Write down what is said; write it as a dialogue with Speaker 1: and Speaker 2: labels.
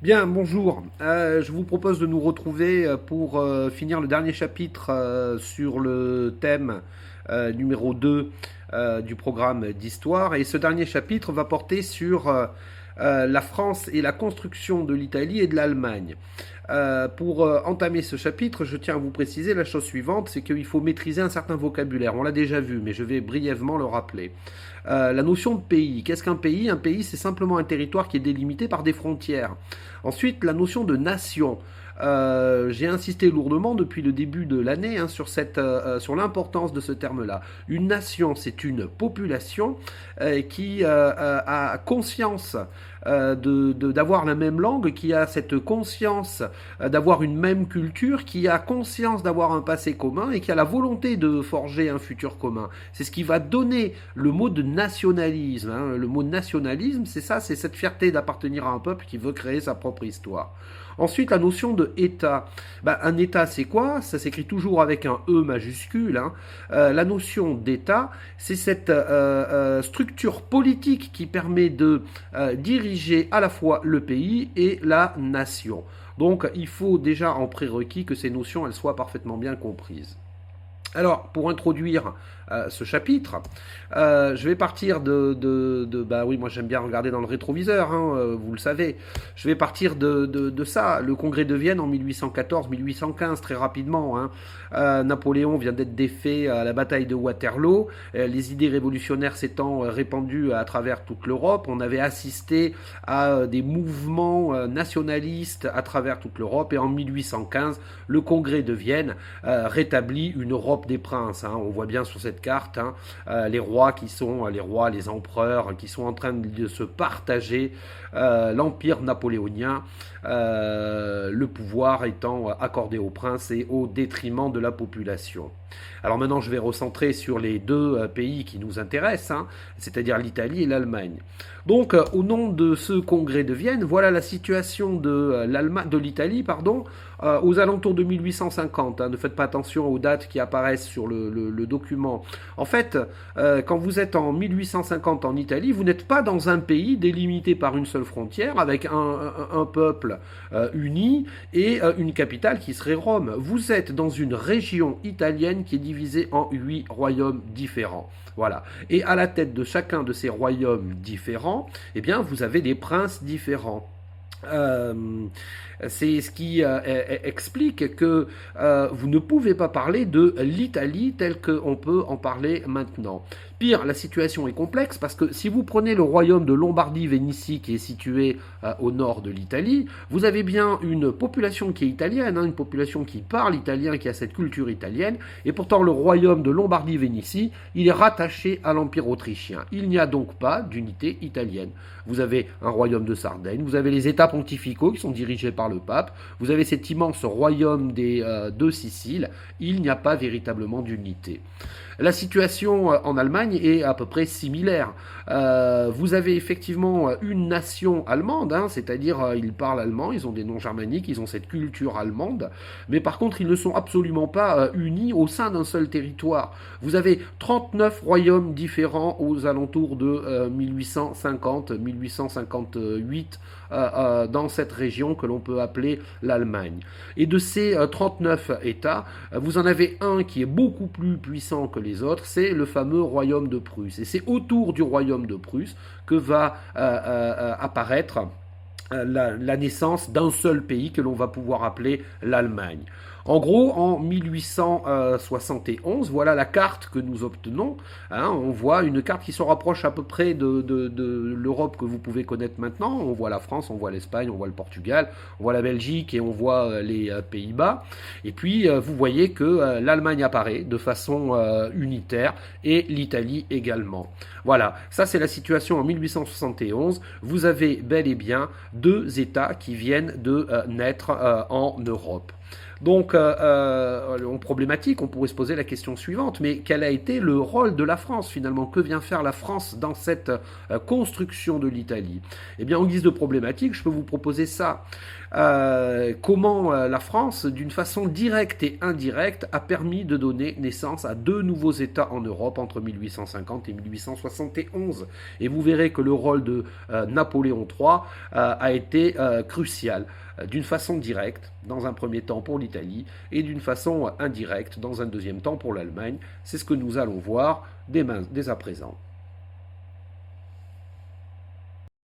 Speaker 1: Bien, bonjour. Je vous propose de nous retrouver pour finir le dernier chapitre sur le thème numéro 2 du programme d'histoire. Et ce dernier chapitre va porter sur la France et la construction de l'Italie et de l'Allemagne. Pour entamer ce chapitre, je tiens à vous préciser la chose suivante, c'est qu'il faut maîtriser un certain vocabulaire. On l'a déjà vu, mais je vais brièvement le rappeler. La notion de pays. Qu'est-ce qu'un pays? Un pays, c'est simplement un territoire qui est délimité par des frontières. Ensuite, la notion de nation. J'ai insisté lourdement depuis le début de l'année sur l'importance de ce terme-là. Une nation, c'est une population qui a conscience d'avoir la même langue, qui a cette conscience d'avoir une même culture, qui a conscience d'avoir un passé commun et qui a la volonté de forger un futur commun. C'est ce qui va donner le mot de nationalisme. Hein. Le mot nationalisme, c'est ça, c'est cette fierté d'appartenir à un peuple qui veut créer sa propre histoire. Ensuite, la notion de État. Un État, c'est quoi? Ça s'écrit toujours avec un E majuscule. Hein. La notion d'État, c'est cette structure politique qui permet de diriger à la fois le pays et la nation. Donc, il faut déjà en prérequis que ces notions elles soient parfaitement bien comprises. Alors, pour introduire ce chapitre, je vais partir bah oui, moi j'aime bien regarder dans le rétroviseur, hein, vous le savez. Je vais partir de ça, le congrès de Vienne en 1814-1815, très rapidement. Hein. Napoléon vient d'être défait à la bataille de Waterloo, les idées révolutionnaires s'étant répandues à travers toute l'Europe. On avait assisté à des mouvements nationalistes à travers toute l'Europe, et en 1815, le congrès de Vienne rétablit une Europe des princes. Hein. On voit bien sur cette carte hein, les rois, les empereurs qui sont en train de se partager l'empire napoléonien, le pouvoir étant accordé aux princes et au détriment de la population. Alors maintenant, je vais recentrer sur les deux pays qui nous intéressent, hein, c'est-à-dire l'Italie et l'Allemagne. Donc, au nom de ce congrès de Vienne, voilà la situation de l'Italie, aux alentours de 1850. Hein, ne faites pas attention aux dates qui apparaissent sur le document. En fait, quand vous êtes en 1850 en Italie, vous n'êtes pas dans un pays délimité par une seule frontière, avec un peuple uni et une capitale qui serait Rome. Vous êtes dans une région italienne qui est divisée en 8 royaumes différents. Voilà. Et à la tête de chacun de ces royaumes différents, eh bien, vous avez des princes différents. Euh, c'est ce qui explique que vous ne pouvez pas parler de l'Italie telle qu'on peut en parler maintenant. Pire, la situation est complexe parce que si vous prenez le royaume de Lombardie-Vénétie qui est situé au nord de l'Italie, vous avez bien une population qui est italienne, hein, une population qui parle italien, qui a cette culture italienne, et pourtant le royaume de Lombardie-Vénétie, il est rattaché à l'Empire autrichien. Il n'y a donc pas d'unité italienne. Vous avez un royaume de Sardaigne, vous avez les États pontificaux qui sont dirigés par le pape, vous avez cet immense royaume des deux Siciles, il n'y a pas véritablement d'unité. La situation en Allemagne est à peu près similaire. Vous avez effectivement une nation allemande, hein, c'est-à-dire ils parlent allemand, ils ont des noms germaniques, ils ont cette culture allemande, mais par contre ils ne sont absolument pas unis au sein d'un seul territoire. Vous avez 39 royaumes différents aux alentours de 1850-1858 dans cette région que l'on peut appeler l'Allemagne. Et de ces 39 États, vous en avez un qui est beaucoup plus puissant que les autres, c'est le fameux royaume de Prusse. Et c'est autour du royaume de Prusse que va apparaître la naissance d'un seul pays que l'on va pouvoir appeler l'Allemagne. En gros, en 1871, voilà la carte que nous obtenons. Hein, on voit une carte qui se rapproche à peu près de l'Europe que vous pouvez connaître maintenant. On voit la France, on voit l'Espagne, on voit le Portugal, on voit la Belgique et on voit les Pays-Bas. Et puis, vous voyez que l'Allemagne apparaît de façon unitaire et l'Italie également. Voilà, ça c'est la situation en 1871. Vous avez bel et bien deux États qui viennent de naître en Europe. Donc, en problématique, on pourrait se poser la question suivante, mais quel a été le rôle de la France finalement? Que vient faire la France dans cette construction de l'Italie? Eh bien, en guise de problématique, je peux vous proposer ça. Comment la France, d'une façon directe et indirecte, a permis de donner naissance à deux nouveaux États en Europe entre 1850 et 1871. Et vous verrez que le rôle de Napoléon III a été crucial, d'une façon directe, dans un premier temps pour l'Italie, et d'une façon indirecte, dans un deuxième temps pour l'Allemagne. C'est ce que nous allons voir dès à présent.